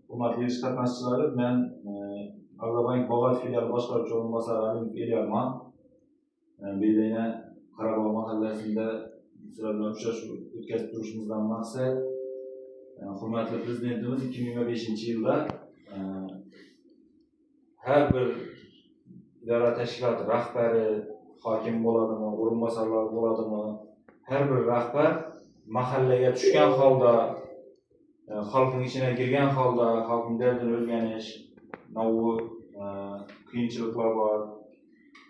Hurmatli yig'ilish qatnashchilari, men Agrobank Bog'ot filiali boshqaruvchi o'rinbosari Alimov Elyorman. Bedayna Qarabog' mahallasida sizlar bilan uchrashuv o'tkazib turishimizdan maqsad hurmatli prezidentimiz 2025-yilda har bir idora tashkiloti rahbari, hokim bo'ladimi, o'rinbosarlar bo'ladimi, har bir rahbar mahallaga tushgan holda, xalqning ichine girgan holda, xalqning dardini o'rganish, navbu qiyinchiliklar bor,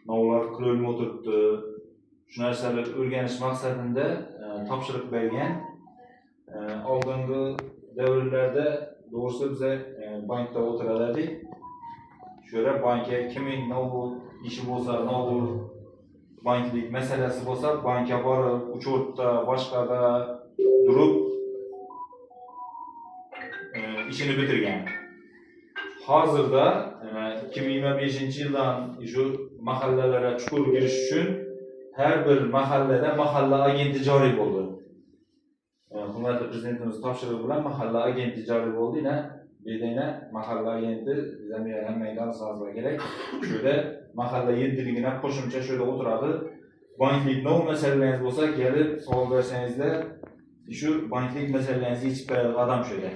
navlar qurilib o'tiribdi. Shu narsalarni o'rganish maqsadida topshiriq bergan. Oldingi davrlarda doğrusu bize bankda o'tirardik. Şöyle banka kimin navbu ishi bo'lsa, navbu banklik meselesi bo'lsa, banka borib, uchurtda, boshqada durib işini bitirgan. Hozirda 2025-yildan shu mahallalara chuqur girish uchun har bir mahallada mahalla agenti joriy bo'ldi. Hurmatli prezidentimiz topshirig'i bilan mahalla agenti joriy bo'ldi. Bedayna mahalla agenti bizga hammadan sozlar kerak. Şöyle mahalla yeddiligine qo'shimcha şöyle o'tiradi. Banklik nov masalalarınız bo'lsa, kelib savol bersangizlar, shu banklik masalalarıngizni yechib beradigan odam şöyle.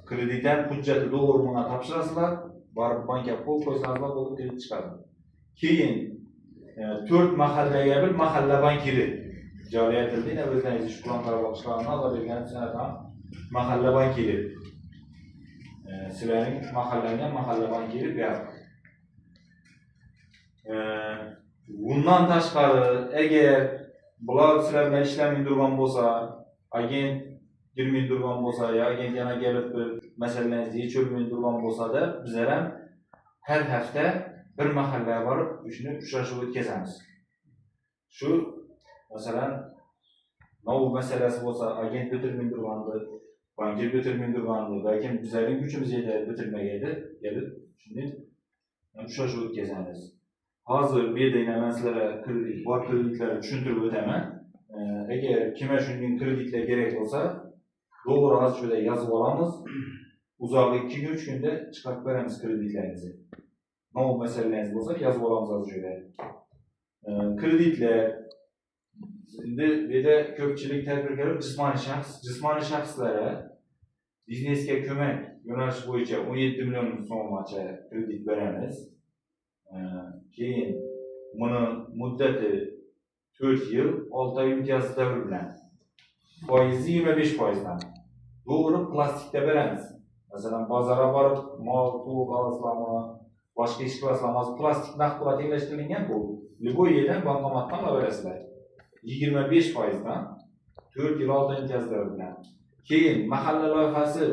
Kreditdan hujjati to'g'ri buna topshirasizlar, borib bankka qo'l qo'ysangizlar bo'lib kredit chiqadi. Keyin 4 mahallaga bir mahalla bankiri joriy etildi. O'zlaringiz shu qonunlar boqishlarini oladigan sanatan mahalla bankiri. Sizlerin mahallangan mahalla bankiri berdi. Bundan tashqari, agar bular sizlar bilan ishlamay turgan bo'lsa, agent girmay turgan bo'lsa, ya agent yana kelib bir masalalarni yechilmay turgan bo'lsa-da, bizlar ham har hafta bir mahallaga borib, shuni uchrashuv o'tkazamiz. Shu masalan, nov masalasi bo'lsa, agent bitirmay turganda, bankir bitirmay turganda, balkim bizlarning kuchimiz yetib bitirmaganda, kelib shuni uchrashuv o'tkazamiz. Hozir bedayna men sizlarga bor kreditlarni tushuntirib o'taman. Agar kimga shunday kreditlar kerak bo'lsa, to'g'ri hozir yozib olamiz. Uzoq 2 kun 3 kunda chiqarib beramiz kreditlaringizni. Nov masalalarınız bo'lsa, yozib olamiz hozir. Kreditlar endi beda ko'pchilik tadbirkor jismoniy shaxslarga biznesga ko'mak yo'nalishi bo'yicha 17 million so'mgacha kredit beramiz. Keyin buni muddati 4 yil, 6 oy imtiyozli davr bilan. Foizi 25%dan. To'g'ri plastikda beramiz. Masalan, bozorga borib, mol, pul olasizlarmi, boshqa ish qilasizlarmi, plastik naqd pul tenglashtirilgan bu. Любой yerdan bankomatdan olaverasizlar. 25%dan 4 yil 6 imtiyozli davr bilan. Keyin mahalla loyihasi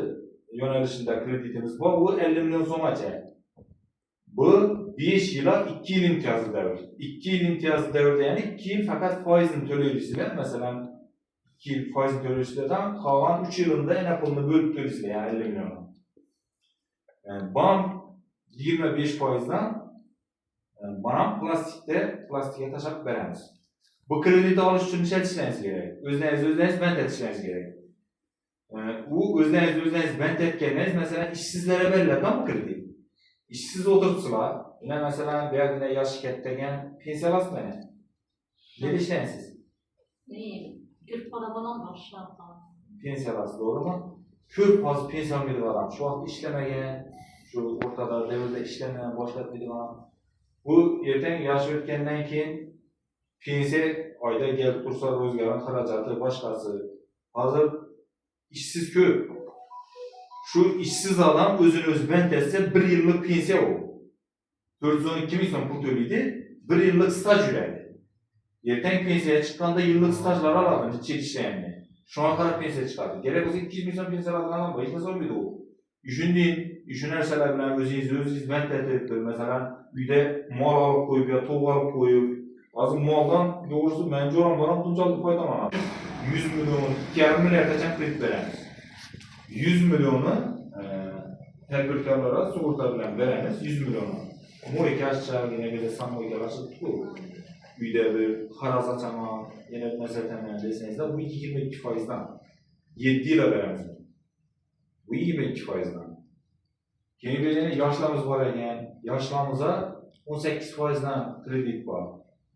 yo'nalishida kreditimiz bor, bu 50 million so'mgacha. Bu 5 yil 2 yil imtiyozli davr. 2 yil imtiyozli davrda, ya'ni 2 yil faqat foizini to'laysizlar. Masalan, 2 yil foizini to'laysizlardan qolgan 3 yilda yana pulni bo'lib to'laysizlar, ya'ni 50 million. Bank 25%dan bana plastikga tashlab beramiz. Bu kredit olish uchun ishlatishingiz kerak. O'zingiz band etishingiz kerak. U o'zingiz band etganingiz, masalan, ishsizlarga beriladigan bu kredit. İşsiz oturtsalar, yine mesela bir yerde yaşı kettigen pensiya alasızlar ne? Ne işleyiniz? Neyim? Kürt parabadan başlardı. Pensiya alasız, doğru mu? Kürt fazla pensiya almaydı adam. Şu an işlemegen, şu ortada devirde işlemeyen, başlatmaydı adam. Bu erten yaşı ötkenden keyin pensiya ayda gelip dursa özgaren haracatı, başkası. Hazır işsiz köp. Şu işsiz adam özünü öz bent etse 1 yıllık pensiya o. 412 milyon pul төлeydi, 1 yıllık staj yürəydi. Erten pensiyaya çıkkanda yıllık stajlar alardı, çek işleyenle. Şu an kadar pensiya çıkardı. Gerek olsa 200 milyon pensiya alanlar var, hiç nasıl olmuyordu o. Üçün erseler bilen özünüz bent ettir. Mesela üyde mal alıp koyup ya toğ alıp koyup. Azı maldan doğrusu bence oranlardan tuncalı faydalanır. 100 milyon, 2,5 milyar kaçan kredi veremiz. 100 milyonu tedbirkarlara sugorta bilen veremiz 100 milyonu. Mo'yka aşağı yine bir de samoyka açıp tutuyor. Üyde bir haraz açama, yine meseletemden deseniz de bu 22%dan 7 yıla veremiz. Bu 22%dan. Keyin belirli yaşlarımız var ekan. Yaşlarımıza 18%dan kredit var.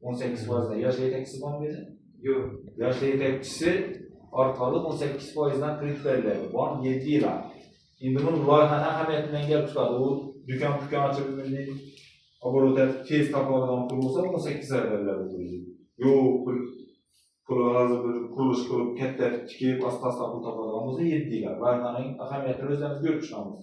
18%dan yaş yetakchisi bormi dedi? Yo'q. Yaş yetakchisi orqali 18%dan kredit beriladi. Bu 7 yil. Endi buni loyihani ahamiyatidan kelib chiqadi. U do'kon ochib milliy оборот tez topa oladigan pul bo'lsa 18 oy beriladi. Yo'q, pul hozir bir qurilish qilib katta tikib asta-asta pul topadigan bo'lsa 7 yil. Loyihaning ahamiyatini o'zimiz ko'rib chiqamiz.